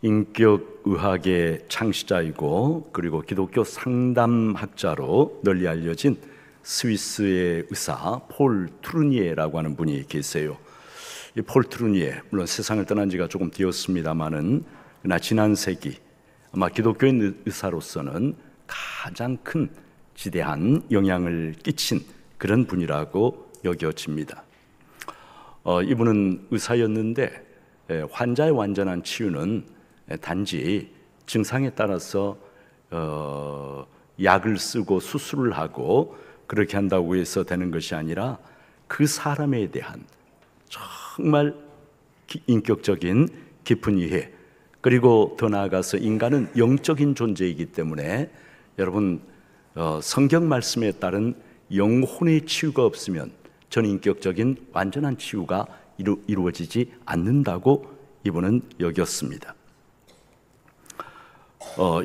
인격의학의 창시자이고 그리고 기독교 상담학자로 널리 알려진 스위스의 의사 폴 트루니에라고 하는 분이 계세요. 이 폴 트루니에, 물론 세상을 떠난 지가 조금 되었습니다마는 그러나 지난 세기 아마 기독교인 의사로서는 가장 큰 지대한 영향을 끼친 그런 분이라고 여겨집니다. 이분은 의사였는데 환자의 완전한 치유는 단지 증상에 따라서 약을 쓰고 수술을 하고 그렇게 한다고 해서 되는 것이 아니라 그 사람에 대한 정말 인격적인 깊은 이해, 그리고 더 나아가서 인간은 영적인 존재이기 때문에 여러분 성경 말씀에 따른 영혼의 치유가 없으면 전인격적인 완전한 치유가 이루어지지 않는다고 이분은 여겼습니다.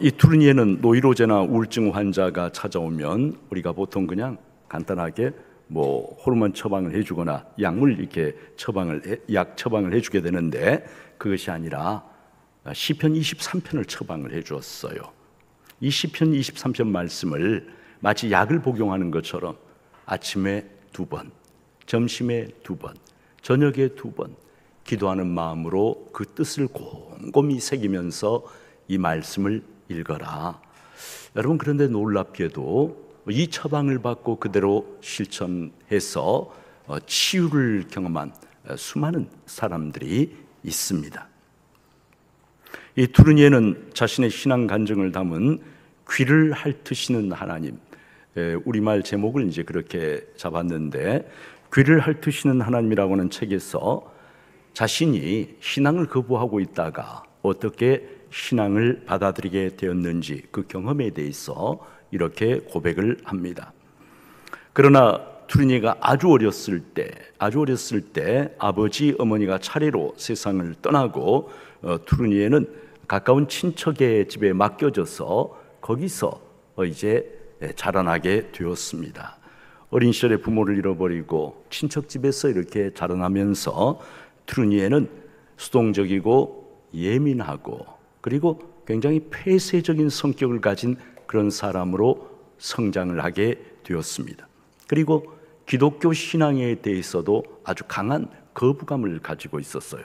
이 투르니에는 노이로제나 우울증 환자가 찾아오면 우리가 보통 그냥 간단하게 호르몬 처방을 해주거나 약물 이렇게 약 처방을 해주게 되는데 그것이 아니라 시편 23편을 처방을 해주었어요. 이 시편 23편 말씀을 마치 약을 복용하는 것처럼 아침에 2번, 점심에 2번, 저녁에 2번 기도하는 마음으로 그 뜻을 곰곰이 새기면서 이 말씀을 읽어라. 여러분, 그런데 놀랍게도 이 처방을 받고 그대로 실천해서 치유를 경험한 수많은 사람들이 있습니다. 이 투르니에는 자신의 신앙 간증을 담은 귀를 핥으시는 하나님, 우리말 제목을 이제 그렇게 잡았는데, 귀를 핥으시는 하나님이라고 하는 책에서 자신이 신앙을 거부하고 있다가 어떻게 신앙을 받아들이게 되었는지 그 경험에 대해서 이렇게 고백을 합니다. 그러나 투르니에가 아주 어렸을 때 아버지, 어머니가 차례로 세상을 떠나고 투르니에는 가까운 친척의 집에 맡겨져서 거기서 이제 자라나게 되었습니다. 어린 시절에 부모를 잃어버리고 친척 집에서 이렇게 자라나면서 투르니에는 수동적이고 예민하고 그리고 굉장히 폐쇄적인 성격을 가진 그런 사람으로 성장을 하게 되었습니다. 그리고 기독교 신앙에 대해서도 아주 강한 거부감을 가지고 있었어요.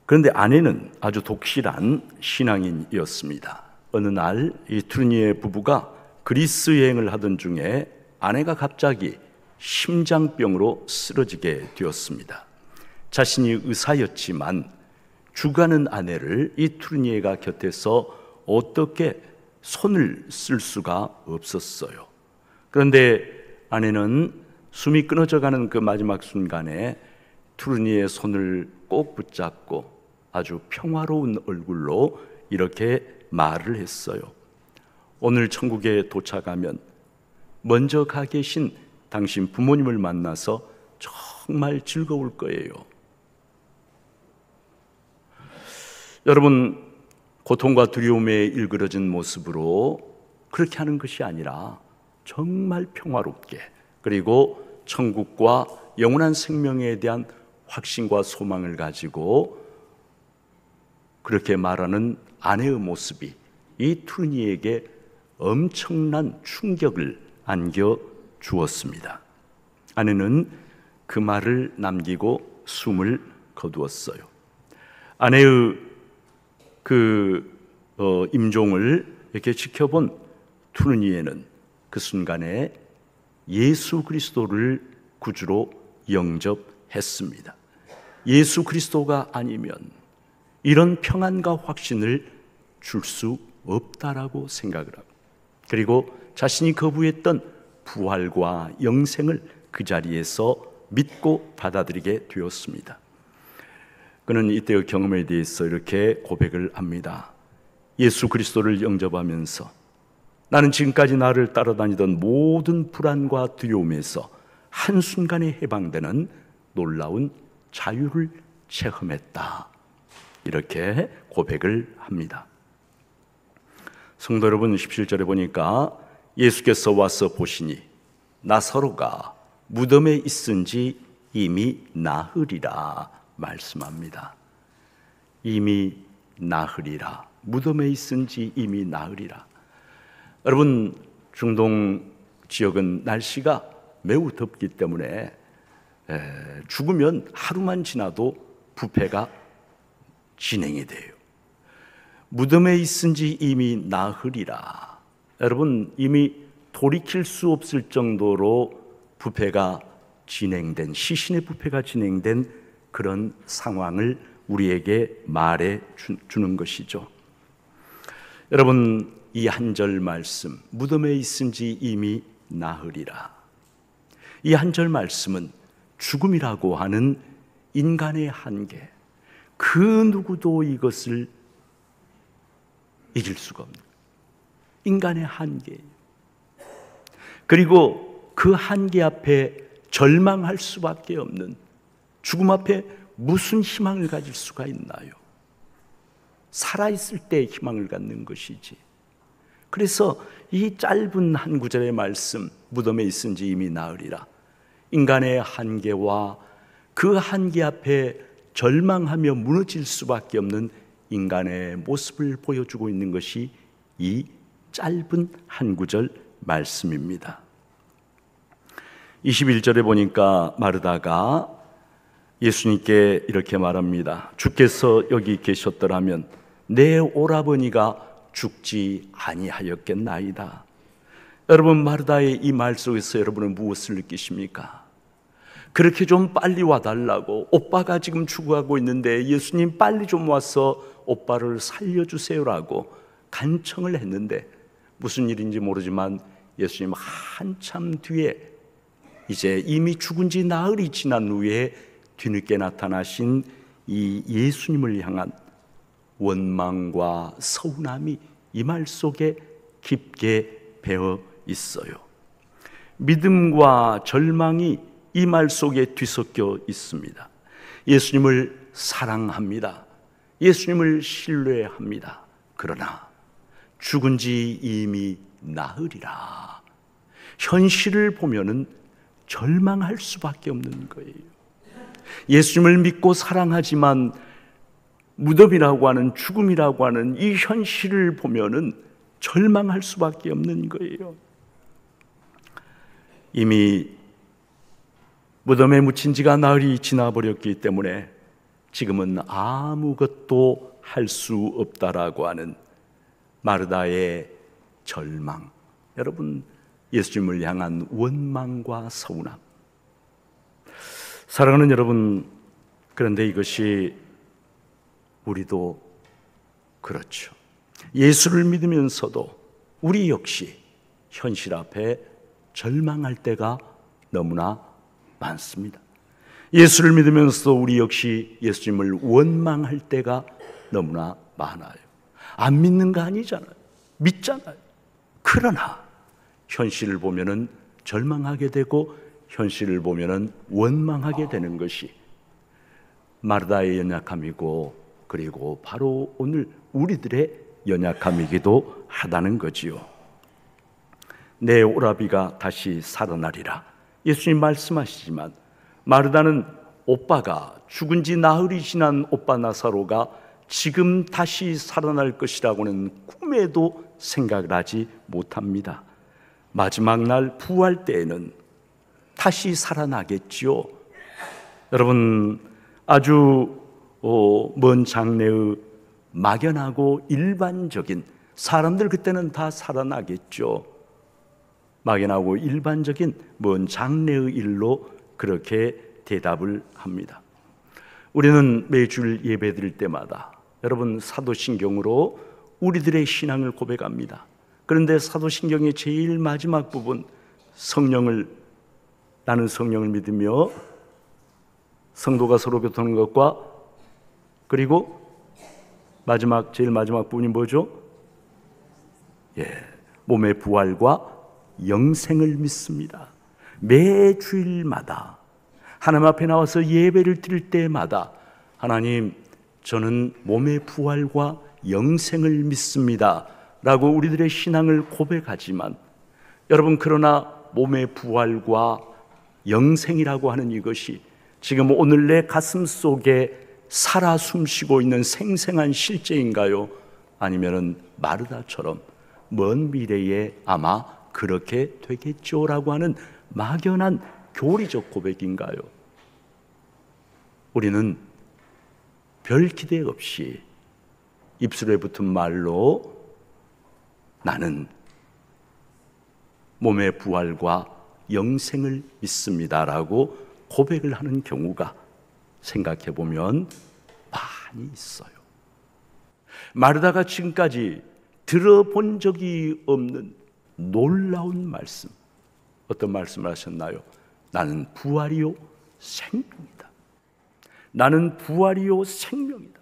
그런데 아내는 아주 독실한 신앙인이었습니다. 어느 날 이 투르니에 부부가 그리스 여행을 하던 중에 아내가 갑자기 심장병으로 쓰러지게 되었습니다. 자신이 의사였지만 죽어가는 아내를 이 투르니에가 곁에서 어떻게 손을 쓸 수가 없었어요. 그런데 아내는 숨이 끊어져가는 그 마지막 순간에 투르니에의 손을 꼭 붙잡고 아주 평화로운 얼굴로 이렇게 말을 했어요. 오늘 천국에 도착하면 먼저 가 계신 당신 부모님을 만나서 정말 즐거울 거예요. 여러분, 고통과 두려움에 일그러진 모습으로 그렇게 하는 것이 아니라 정말 평화롭게, 그리고 천국과 영원한 생명에 대한 확신과 소망을 가지고 그렇게 말하는 아내의 모습이 이 투르니에게 엄청난 충격을 안겨주었습니다. 아내는 그 말을 남기고 숨을 거두었어요. 아내의 임종을 이렇게 지켜본 투르니에는 그 순간에 예수 그리스도를 구주로 영접했습니다. 예수 그리스도가 아니면 이런 평안과 확신을 줄 수 없다라고 생각을 하고, 그리고 자신이 거부했던 부활과 영생을 그 자리에서 믿고 받아들이게 되었습니다. 그는 이때의 경험에 대해서 이렇게 고백을 합니다. 예수 그리스도를 영접하면서 나는 지금까지 나를 따라다니던 모든 불안과 두려움에서 한순간에 해방되는 놀라운 자유를 체험했다. 이렇게 고백을 합니다. 성도 여러분, 17절에 보니까 예수께서 와서 보시니 나사로가 무덤에 있은지 이미 나으리라 말씀합니다. 이미 나으리라, 무덤에 있은지 이미 나으리라. 여러분, 중동 지역은 날씨가 매우 덥기 때문에 죽으면 하루만 지나도 부패가 진행이 돼요. 무덤에 있은지 이미 나으리라. 여러분, 이미 돌이킬 수 없을 정도로 부패가 진행된, 시신의 부패가 진행된 그런 상황을 우리에게 말해 주는 것이죠. 여러분, 이 한 절 말씀, 무덤에 있은지 이미 나으리라. 이 한 절 말씀은 죽음이라고 하는 인간의 한계, 그 누구도 이것을 이길 수가 없는 인간의 한계예요. 그리고 그 한계 앞에 절망할 수밖에 없는, 죽음 앞에 무슨 희망을 가질 수가 있나요? 살아있을 때 희망을 갖는 것이지. 그래서 이 짧은 한 구절의 말씀, 무덤에 있은지 이미 나으리라, 인간의 한계와 그 한계 앞에 절망하며 무너질 수밖에 없는 인간의 모습을 보여주고 있는 것이 이 짧은 한 구절 말씀입니다. 21절에 보니까 마르다가 예수님께 이렇게 말합니다. 주께서 여기 계셨더라면 내 오라버니가 죽지 아니하였겠나이다. 여러분, 마르다의 이 말 속에서 여러분은 무엇을 느끼십니까? 그렇게 좀 빨리 와달라고, 오빠가 지금 죽어가고 있는데 예수님 빨리 좀 와서 오빠를 살려주세요라고 간청을 했는데 무슨 일인지 모르지만 예수님 한참 뒤에, 이제 이미 죽은 지 나흘이 지난 후에 뒤늦게 나타나신 이 예수님을 향한 원망과 서운함이 이 말 속에 깊게 배어 있어요. 믿음과 절망이 이 말 속에 뒤섞여 있습니다. 예수님을 사랑합니다. 예수님을 신뢰합니다. 그러나 죽은 지 이미 나으리라. 현실을 보면은 절망할 수밖에 없는 거예요. 예수님을 믿고 사랑하지만 무덤이라고 하는, 죽음이라고 하는 이 현실을 보면은 절망할 수밖에 없는 거예요. 이미 무덤에 묻힌 지가 나흘이 지나버렸기 때문에 지금은 아무것도 할 수 없다라고 하는 마르다의 절망, 여러분, 예수님을 향한 원망과 서운함. 사랑하는 여러분, 그런데 이것이 우리도 그렇죠. 예수를 믿으면서도 우리 역시 현실 앞에 절망할 때가 너무나 많습니다. 예수를 믿으면서도 우리 역시 예수님을 원망할 때가 너무나 많아요. 안 믿는 거 아니잖아요. 믿잖아요. 그러나 현실을 보면은 절망하게 되고 현실을 보면은 원망하게 되는 것이 마르다의 연약함이고, 그리고 바로 오늘 우리들의 연약함이기도 하다는 거지요. 내 오라비가 다시 살아나리라 예수님 말씀하시지만, 마르다는 오빠가, 죽은 지 나흘이 지난 오빠 나사로가 지금 다시 살아날 것이라고는 꿈에도 생각을 하지 못합니다. 마지막 날 부활 때에는 다시 살아나겠지요. 여러분, 아주 먼 장래의 막연하고 일반적인, 사람들 그때는 다 살아나겠죠. 막연하고 일반적인 먼 장래의 일로 그렇게 대답을 합니다. 우리는 매주일 예배 드릴 때마다 여러분 사도신경으로 우리들의 신앙을 고백합니다. 그런데 사도신경의 제일 마지막 부분, 나는 성령을 믿으며 성도가 서로 교통하는 것과, 그리고 제일 마지막 부분이 뭐죠? 몸의 부활과 영생을 믿습니다. 매 주일마다 하나님 앞에 나와서 예배를 드릴 때마다 하나님, 저는 몸의 부활과 영생을 믿습니다 라고 우리들의 신앙을 고백하지만, 여러분, 그러나 몸의 부활과 영생이라고 하는 이것이 지금 오늘 내 가슴 속에 살아 숨쉬고 있는 생생한 실제인가요? 아니면은 마르다처럼 먼 미래에 아마 그렇게 되겠죠 라고 하는 막연한 교리적 고백인가요? 우리는 별 기대 없이 입술에 붙은 말로 나는 몸의 부활과 영생을 믿습니다라고 고백을 하는 경우가 생각해 보면 많이 있어요. 마르다가 지금까지 들어본 적이 없는 놀라운 말씀, 어떤 말씀을 하셨나요? 나는 부활이요 생명이다. 나는 부활이요 생명이다.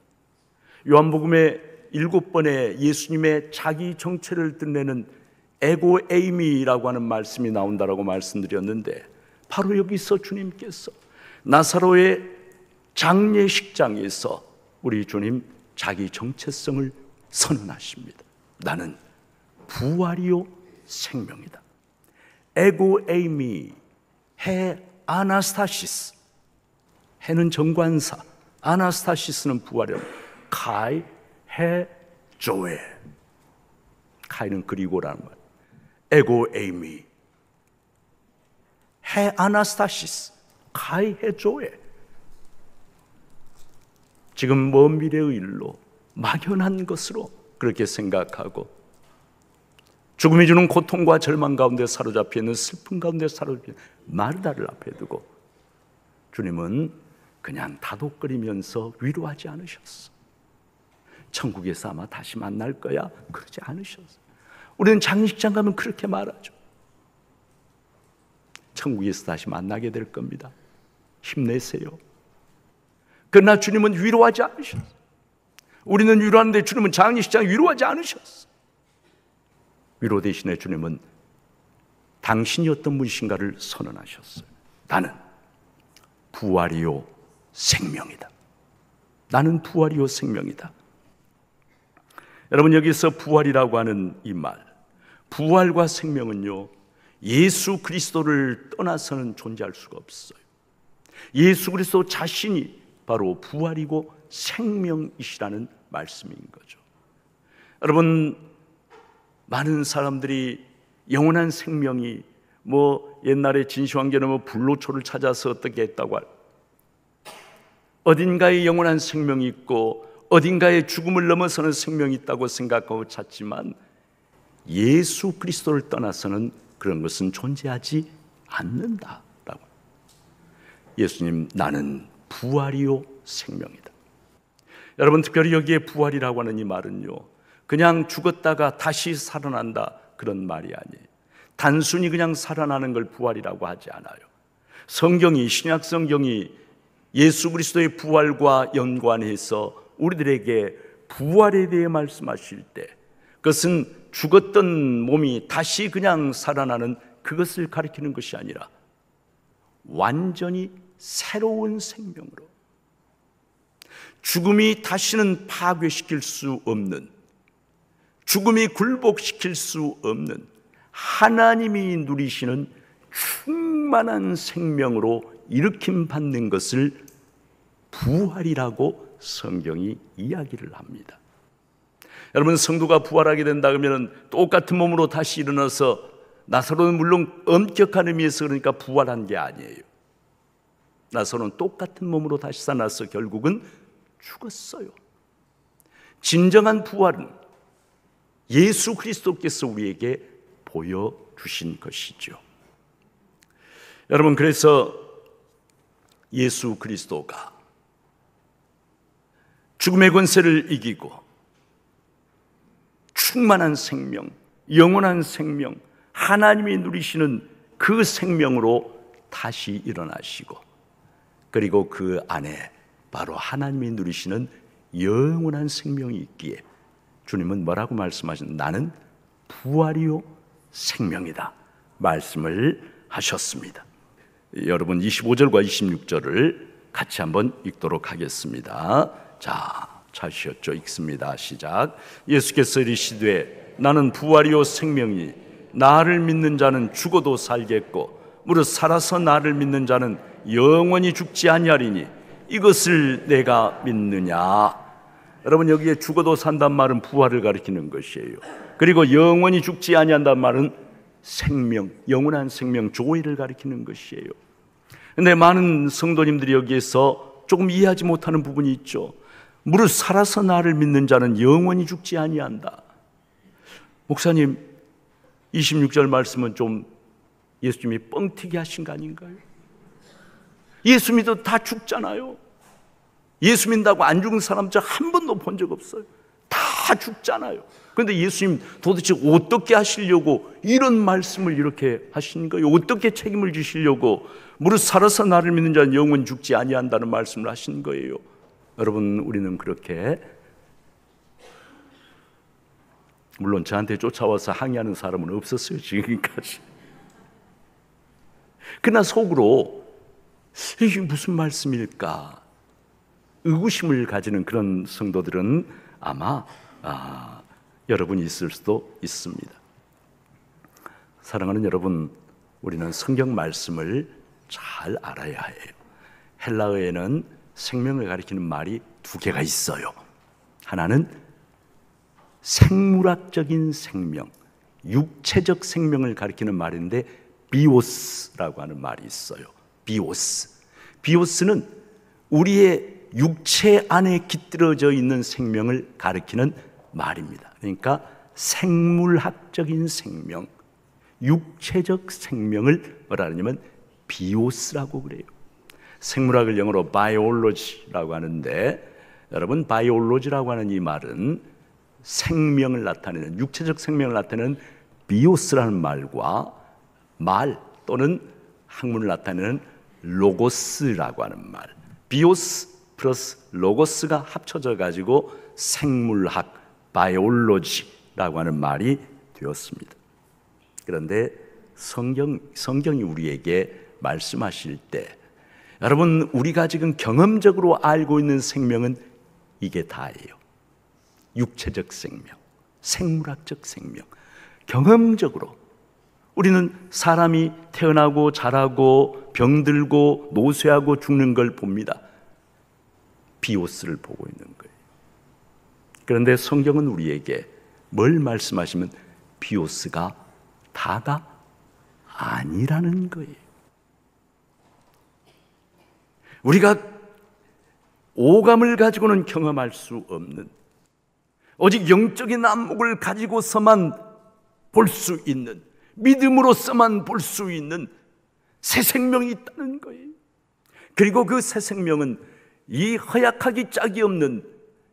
요한복음의 7번의 예수님의 자기 정체를 드러내는 에고 에이미라고 하는 말씀이 나온다라고 말씀드렸는데, 바로 여기서 주님께서 나사로의 장례식장에서 우리 주님 자기 정체성을 선언하십니다. 나는 부활이요 생명이다. 에고 에이미, 해 아나스타시스, 해는 정관사, 아나스타시스는 부활이요, 카이 해 조에, 카이는 그리고라는 말, 에고 에이미, 해 아나스타시스, 카이 해 조에. 지금 먼 미래의 일로 막연한 것으로 그렇게 생각하고 죽음이 주는 고통과 절망 가운데 사로잡혀 있는, 슬픔 가운데 사로잡혀 있는 마르다를 앞에 두고 주님은 그냥 다독거리면서 위로하지 않으셨어. 천국에서 아마 다시 만날 거야, 그러지 않으셨어. 우리는 장례식장 가면 그렇게 말하죠. 천국에서 다시 만나게 될 겁니다. 힘내세요. 그러나 주님은 위로하지 않으셨어. 우리는 위로하는데 주님은 장례식장 위로하지 않으셨어. 위로 대신에 주님은 당신이 어떤 분이신가를 선언하셨어요. 나는 부활이요 생명이다. 나는 부활이요 생명이다. 여러분, 여기서 부활이라고 하는 이 말, 부활과 생명은요, 예수 그리스도를 떠나서는 존재할 수가 없어요. 예수 그리스도 자신이 바로 부활이고 생명이시라는 말씀인 거죠. 여러분, 많은 사람들이 영원한 생명이 옛날에 진시황제는 불로초를 찾아서 어떻게 했다고 어딘가에 영원한 생명이 있고 어딘가에 죽음을 넘어서는 생명이 있다고 생각하고 찾지만, 예수 그리스도를 떠나서는 그런 것은 존재하지 않는다라고. 예수님, 나는 부활이요 생명이다. 여러분, 특별히 여기에 부활이라고 하는 이 말은요, 그냥 죽었다가 다시 살아난다 그런 말이 아니에요. 단순히 그냥 살아나는 걸 부활이라고 하지 않아요. 성경이, 신약 성경이 예수 그리스도의 부활과 연관해서 우리들에게 부활에 대해 말씀하실 때, 그것은 죽었던 몸이 다시 그냥 살아나는 그것을 가리키는 것이 아니라 완전히 새로운 생명으로, 죽음이 다시는 파괴시킬 수 없는, 죽음이 굴복시킬 수 없는 하나님이 누리시는 충만한 생명으로 일으킴 받는 것을 부활이라고 성경이 이야기를 합니다. 여러분, 성도가 부활하게 된다 그러면 똑같은 몸으로 다시 일어나서, 나사로는 물론 엄격한 의미에서 그러니까 부활한 게 아니에요. 나사로는 똑같은 몸으로 다시 살아나서 결국은 죽었어요. 진정한 부활은 예수 그리스도께서 우리에게 보여주신 것이죠. 여러분, 그래서 예수 그리스도가 죽음의 권세를 이기고 충만한 생명, 영원한 생명, 하나님이 누리시는 그 생명으로 다시 일어나시고, 그리고 그 안에 바로 하나님이 누리시는 영원한 생명이 있기에 주님은 뭐라고 말씀하셨나요? 나는 부활이요 생명이다 말씀을 하셨습니다. 여러분, 25절과 26절을 같이 한번 읽도록 하겠습니다. 자, 찾으셨죠? 읽습니다. 시작. 예수께서 이르시되 나는 부활이요 생명이 나를 믿는 자는 죽어도 살겠고 무릇 살아서 나를 믿는 자는 영원히 죽지 아니하리니 이것을 내가 믿느냐. 여러분, 여기에 죽어도 산단 말은 부활을 가리키는 것이에요. 그리고 영원히 죽지 아니한단 말은 생명, 영원한 생명, 조의를 가리키는 것이에요. 근데 많은 성도님들이 여기에서 조금 이해하지 못하는 부분이 있죠. 무릇 살아서 나를 믿는 자는 영원히 죽지 아니한다. 목사님, 26절 말씀은 좀 예수님이 뻥튀기 하신 거 아닌가요? 예수 믿어도 다 죽잖아요. 예수 믿는다고 안 죽은 사람 저 한 번도 본 적 없어요. 다 죽잖아요. 그런데 예수님 도대체 어떻게 하시려고 이런 말씀을 이렇게 하신 거예요? 어떻게 책임을 지시려고 무릇 살아서 나를 믿는 자는 영원히 죽지 아니한다는 말씀을 하신 거예요? 여러분, 우리는 그렇게, 물론 저한테 쫓아와서 항의하는 사람은 없었어요, 지금까지. 그러나 속으로 이게 무슨 말씀일까 의구심을 가지는 그런 성도들은 아마 여러분이 있을 수도 있습니다. 사랑하는 여러분, 우리는 성경 말씀을 잘 알아야 해요. 헬라어에는 생명을 가리키는 말이 두 개가 있어요. 하나는 생물학적인 생명, 육체적 생명을 가리키는 말인데 비오스라고 하는 말이 있어요. 비오스는 우리의 육체 안에 깃들어져 있는 생명을 가리키는 말입니다. 그러니까 생물학적인 생명, 육체적 생명을 뭐라 하냐면 비오스라고 그래요. 생물학을 영어로 바이올로지라고 하는데, 여러분, 바이올로지라고 하는 이 말은 생명을 나타내는, 육체적 생명을 나타내는 비오스라는 말과 말 또는 학문을 나타내는 로고스라고 하는 말, 비오스 플러스 로고스가 합쳐져 가지고 생물학, 바이올로지라고 하는 말이 되었습니다. 그런데 성경이 우리에게 말씀하실 때, 여러분, 우리가 지금 경험적으로 알고 있는 생명은 이게 다예요. 육체적 생명, 생물학적 생명. 경험적으로 우리는 사람이 태어나고 자라고 병들고 노쇠하고 죽는 걸 봅니다. 비오스를 보고 있는 거예요. 그런데 성경은 우리에게 뭘 말씀하시면 비오스가 다가 아니라는 거예요. 우리가 오감을 가지고는 경험할 수 없는, 오직 영적인 안목을 가지고서만 볼 수 있는, 믿음으로서만 볼 수 있는 새 생명이 있다는 거예요. 그리고 그 새 생명은 이 허약하기 짝이 없는,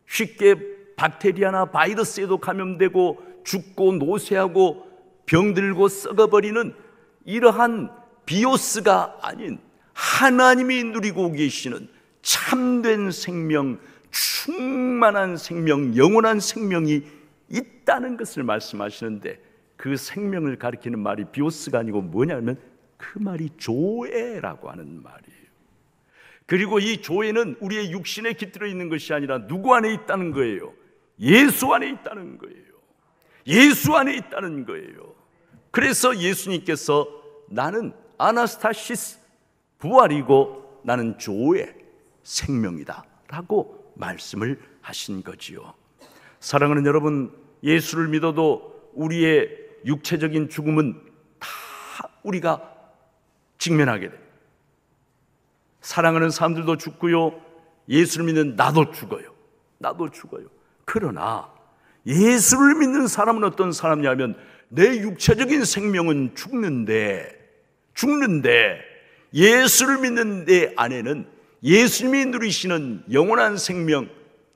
쉽게 박테리아나 바이러스에도 감염되고 죽고 노쇠하고 병들고 썩어버리는 이러한 비오스가 아닌 하나님이 누리고 계시는 참된 생명, 충만한 생명, 영원한 생명이 있다는 것을 말씀하시는데, 그 생명을 가리키는 말이 비오스가 아니고 뭐냐면 그 말이 조에라고 하는 말이에요. 그리고 이 조에는 우리의 육신에 깃들어 있는 것이 아니라 누구 안에 있다는 거예요? 예수 안에 있다는 거예요. 예수 안에 있다는 거예요. 그래서 예수님께서 나는 아나스타시스, 부활이고 나는 조의 생명이다 라고 말씀을 하신 거지요. 사랑하는 여러분, 예수를 믿어도 우리의 육체적인 죽음은 다 우리가 직면하게 돼요. 사랑하는 사람들도 죽고요, 예수를 믿는 나도 죽어요. 나도 죽어요. 그러나 예수를 믿는 사람은 어떤 사람이냐면 내 육체적인 생명은 죽는데 예수를 믿는 내 안에는 예수님이 누리시는 영원한 생명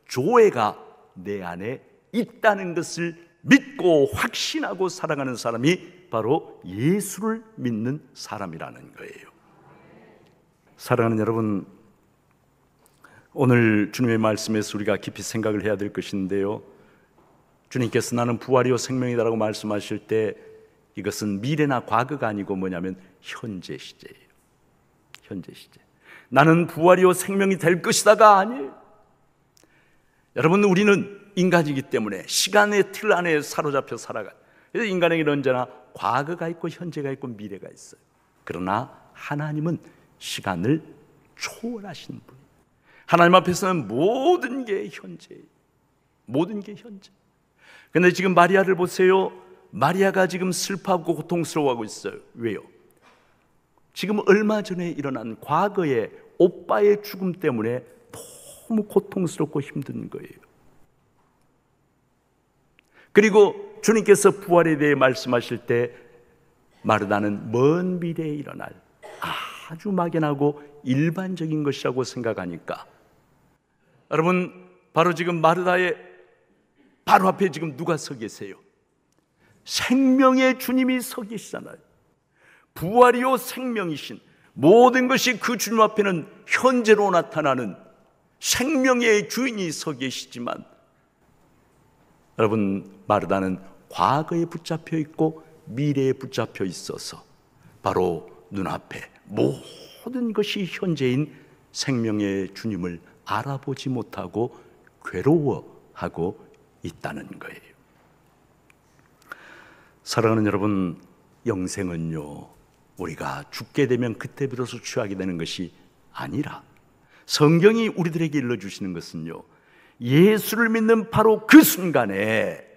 조회가 내 안에 있다는 것을 믿고 확신하고 살아가는 사람이 바로 예수를 믿는 사람이라는 거예요. 사랑하는 여러분, 오늘 주님의 말씀에서 우리가 깊이 생각을 해야 될 것인데요, 주님께서 나는 부활이요 생명이다라고 말씀하실 때 이것은 미래나 과거가 아니고 뭐냐면 현재 시제예요. 현재 시제. 나는 부활이요 생명이 될 것이다가 아니에요. 여러분, 우리는 인간이기 때문에 시간의 틀 안에 사로잡혀 살아가요. 그래서 인간에게는 언제나 과거가 있고 현재가 있고 미래가 있어요. 그러나 하나님은 시간을 초월하신 분이에요. 하나님 앞에서는 모든 게 현재예요. 모든 게 현재. 그런데 지금 마리아를 보세요. 마리아가 지금 슬퍼하고 고통스러워하고 있어요. 왜요? 지금 얼마 전에 일어난 과거의 오빠의 죽음 때문에 너무 고통스럽고 힘든 거예요. 그리고 주님께서 부활에 대해 말씀하실 때 마르다는 먼 미래에 일어날 아주 막연하고 일반적인 것이라고 생각하니까, 여러분, 바로 지금 마르다의 바로 앞에 지금 누가 서 계세요? 생명의 주님이 서 계시잖아요. 부활이요 생명이신, 모든 것이 그 주님 앞에는 현재로 나타나는 생명의 주인이 서 계시지만, 여러분, 마르다는 과거에 붙잡혀 있고 미래에 붙잡혀 있어서 바로 눈앞에 모든 것이 현재인 생명의 주님을 알아보지 못하고 괴로워하고 있다는 거예요. 사랑하는 여러분, 영생은요, 우리가 죽게 되면 그때 비로소 취하게 되는 것이 아니라, 성경이 우리들에게 일러주시는 것은요, 예수를 믿는 바로 그 순간에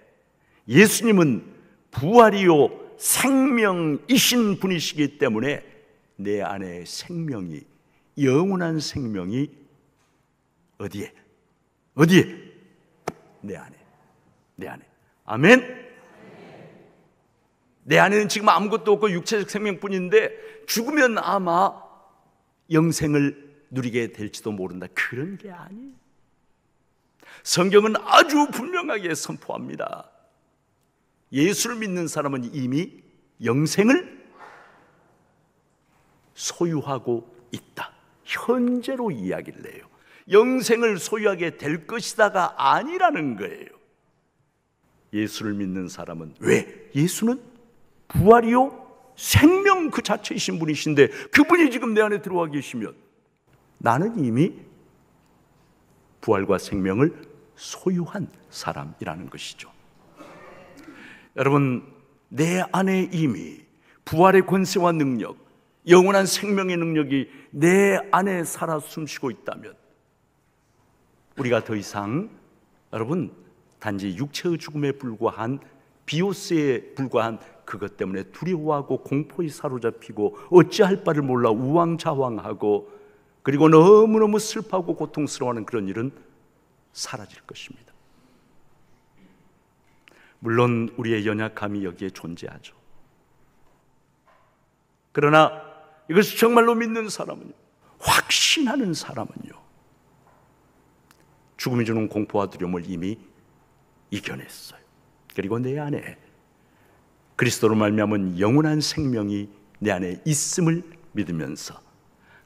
예수님은 부활이요 생명이신 분이시기 때문에 내 안에 생명이, 영원한 생명이 어디에? 내 안에. 아멘. 내 안에는 지금 아무것도 없고 육체적 생명뿐인데 죽으면 아마 영생을 누리게 될지도 모른다. 그런 게 아니에요. 성경은 아주 분명하게 선포합니다. 예수를 믿는 사람은 이미 영생을 소유하고 있다. 현재로 이야기를 해요. 영생을 소유하게 될 것이다가 아니라는 거예요. 예수를 믿는 사람은, 왜? 예수는 부활이요 생명 그 자체이신 분이신데, 그분이 지금 내 안에 들어와 계시면 나는 이미 부활과 생명을 소유한 사람이라는 것이죠. 여러분, 내 안에 이미 부활의 권세와 능력, 영원한 생명의 능력이 내 안에 살아 숨쉬고 있다면, 우리가 더 이상, 여러분, 단지 육체의 죽음에 불과한, 비오스에 불과한 그것 때문에 두려워하고 공포에 사로잡히고 어찌할 바를 몰라 우왕좌왕하고, 그리고 너무너무 슬퍼하고 고통스러워하는 그런 일은 사라질 것입니다. 물론 우리의 연약함이 여기에 존재하죠. 그러나 이것을 정말로 믿는 사람은요, 확신하는 사람은요, 죽음이 주는 공포와 두려움을 이미 이겨냈어요. 그리고 내 안에 그리스도로 말미암은 영원한 생명이 내 안에 있음을 믿으면서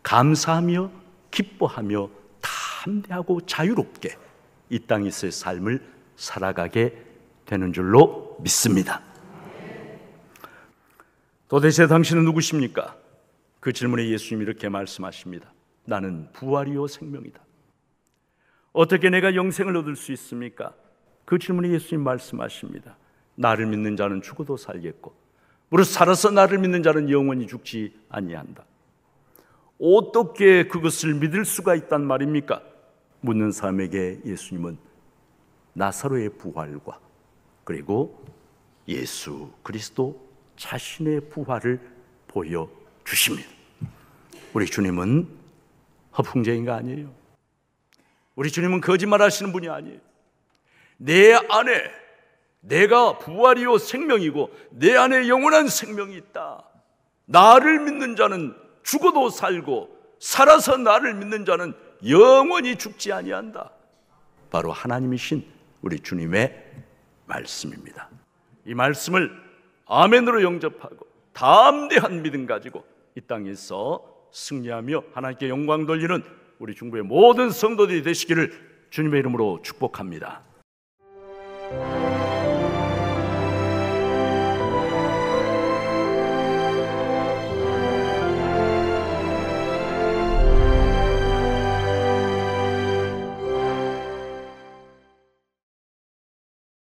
감사하며 기뻐하며 담대하고 자유롭게 이 땅에서의 삶을 살아가게 되는 줄로 믿습니다. 도대체 당신은 누구십니까? 그 질문에 예수님이 이렇게 말씀하십니다. 나는 부활이요 생명이다. 어떻게 내가 영생을 얻을 수 있습니까? 그 질문에 예수님 말씀하십니다. 나를 믿는 자는 죽어도 살겠고 무릇 살아서 나를 믿는 자는 영원히 죽지 아니한다. 어떻게 그것을 믿을 수가 있단 말입니까? 묻는 사람에게 예수님은 나사로의 부활과 그리고 예수 그리스도 자신의 부활을 보여주십니다. 우리 주님은 허풍쟁이가 아니에요. 우리 주님은 거짓말하시는 분이 아니에요. 내 안에 내가 부활이요 생명이고 내 안에 영원한 생명이 있다. 나를 믿는 자는 죽어도 살고 살아서 나를 믿는 자는 영원히 죽지 아니한다. 바로 하나님이신 우리 주님의 말씀입니다. 이 말씀을 아멘으로 영접하고 담대한 믿음 가지고 이 땅에서 승리하며 하나님께 영광 돌리는 우리 중부의 모든 성도들이 되시기를 주님의 이름으로 축복합니다.